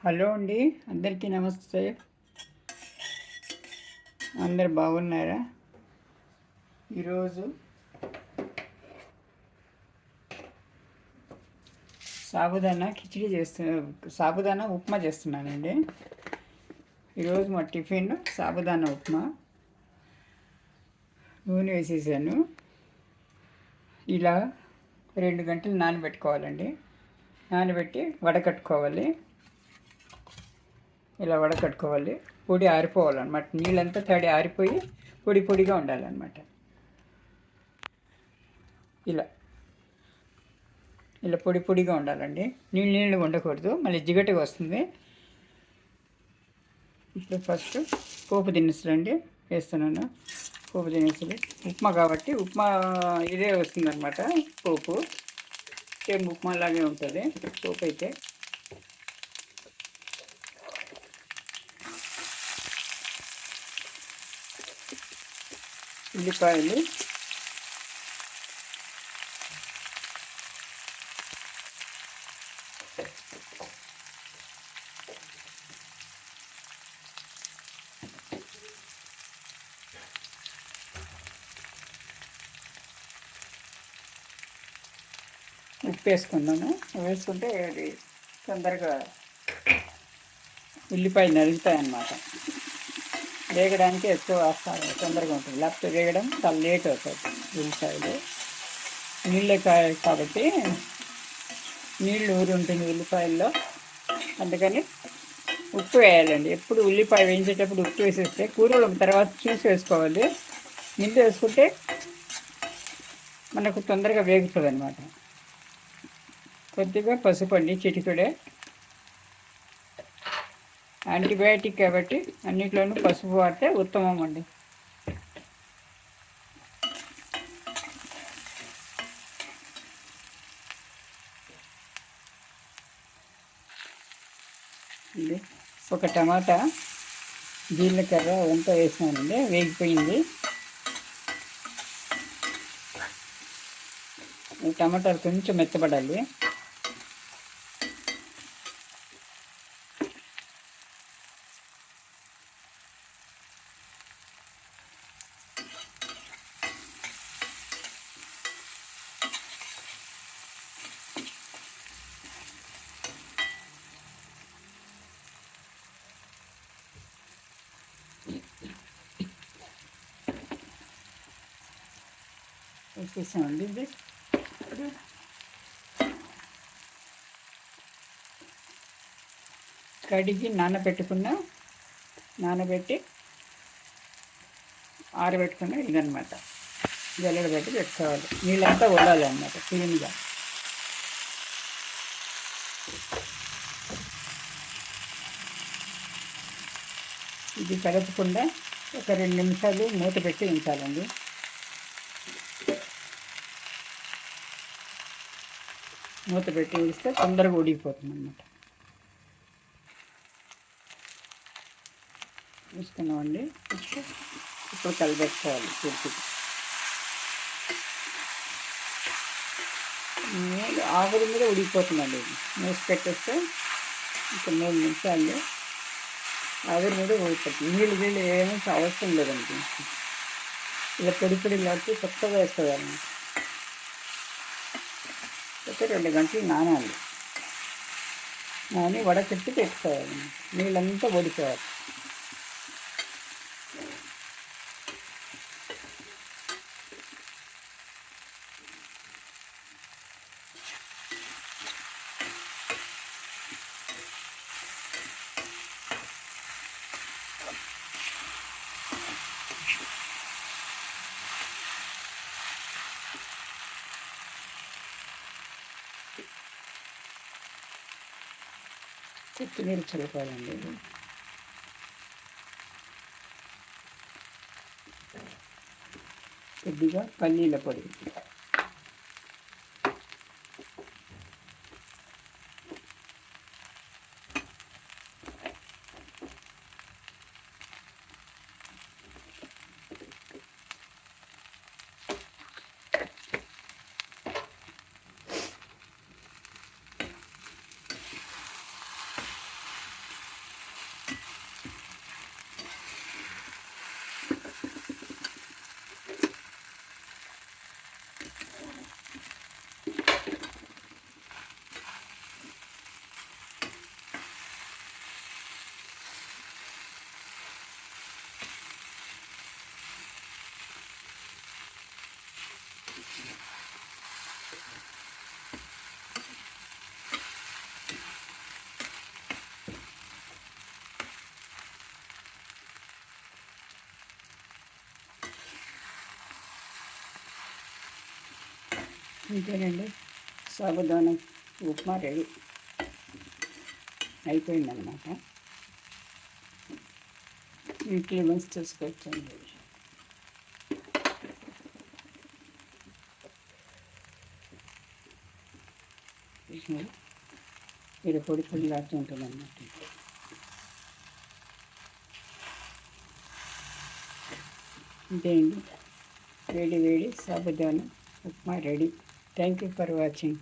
Hello అండి, అందరికీ నమస్తే. అందరు బాగున్నారా? ఈరోజు సాబుదానా కిచిడి సాబుదానా ఉప్మా చేస్తున్నానండి. ఈరోజు మా టిఫిన్ సాబుదానా ఉప్మా. నూనె వేసేసాను. ఇలా 2 గంటలు నానబెట్టుకోవాలండి. నానబెట్టి వడకట్టుకోవాలి. ఇలా వడకట్టుకోవాలి. పొడి ఆరిపోవాలన్నమాట. నీళ్ళంతా తడి ఆరిపోయి పొడి పొడిగా ఉండాలన్నమాట. ఇలా ఇలా పొడి పొడిగా ఉండాలండి. నీళ్ళు ఉండకూడదు, మళ్ళీ జిగటగా వస్తుంది. ఇప్పుడు ఫస్ట్ పోపు దినుసులు అండి వేస్తున్నాను. పోపు దినుసులు ఉప్మా కాబట్టి ఉప్మా ఇదే వస్తుందన్నమాట. పోపు సేమ్ ఉప్మా లాగే ఉంటుంది పోపు అయితే. ఉల్లిపాయలు, ఉప్పు వేసుకున్నాము. వేసుకుంటే అది తొందరగా ఉల్లిపాయలు నలుగుతాయన్నమాట. వేగడానికి ఎక్కువ తొందరగా ఉంటుంది, లేకపోతే వేగడం చాలా లేట్ అవుతుంది. ఉల్లిపాయలు నీళ్ళే కాబట్టి నీళ్ళు ఊరి ఉంటుంది ఉల్లిపాయల్లో. అందుకని ఉప్పు వేయాలండి. ఎప్పుడు ఉల్లిపాయ వేయించేటప్పుడు ఉప్పు వేసేస్తే కూరలు తర్వాత చూసి వేసుకోవాలి. ముందు వేసుకుంటే మనకు తొందరగా వేగుతుంది అన్నమాట. కొద్దిగా పసుపు అండి, చిటికెడే. యాంటీబయాటిక్ కాబట్టి అన్నిట్లోనూ పసుపు వాడితే ఉత్తమం అండి. ఒక టమాటా, జీలకర్ర అంతా వేసినానండి, వేగిపోయింది. ఈ టమాటాలు కొంచెం మెత్తబడాలి. వేసేసామండి. ఇది కడిగి నానబెట్టి ఆరబెట్టుకున్న ఇదనమాట. జల్లెడ పెట్టి పెట్టుకోవాలి. నీళ్ళంతా వదలాలి అన్నమాట క్లీన్గా. ఇది కలపకుండా ఒక 2 నిమిషాలు మూత పెట్టి ఉంచాలండి. మూత పెట్టి ఉంచితే తొందరగా ఉడికిపోతుంది అన్నమాట. వేసుకున్నామండి. ఇప్పుడు కలిపెట్టుకోవాలి పూర్తిగా. ఆవిరి మీద ఉడికిపోతుందండి. మూసి పెట్టేస్తే ఇంకా 3 నిమిషాలు ఆవిరి మీద ఉడికిపోతుంది. నీళ్ళు ఏమీ అవసరం లేదండి. ఇలా పొడి పొడి లాంటి కొత్తగా వేసుకోవాలి. అయితే 2 గంటలు నానాలి. నాని వడకట్టి పెట్టుకోవాలి. నీళ్ళంతా ఓడిపోవాలి. కొత్తిమీర చల్లుకోవాలండి. కొద్దిగా పల్లీల పొడి, ఇంతేనండి, సాబుదానా ఉప్మా రెడీ అయిపోయిందనమాట. వీక్లీ వన్స్ చూసుకొచ్చండి. ఇది పొడి పొడిలాడుతూ ఉంటుంది అన్నమాట. ఇదే అండి, వేడి వేడి sabudana upma ready. Thank you for watching.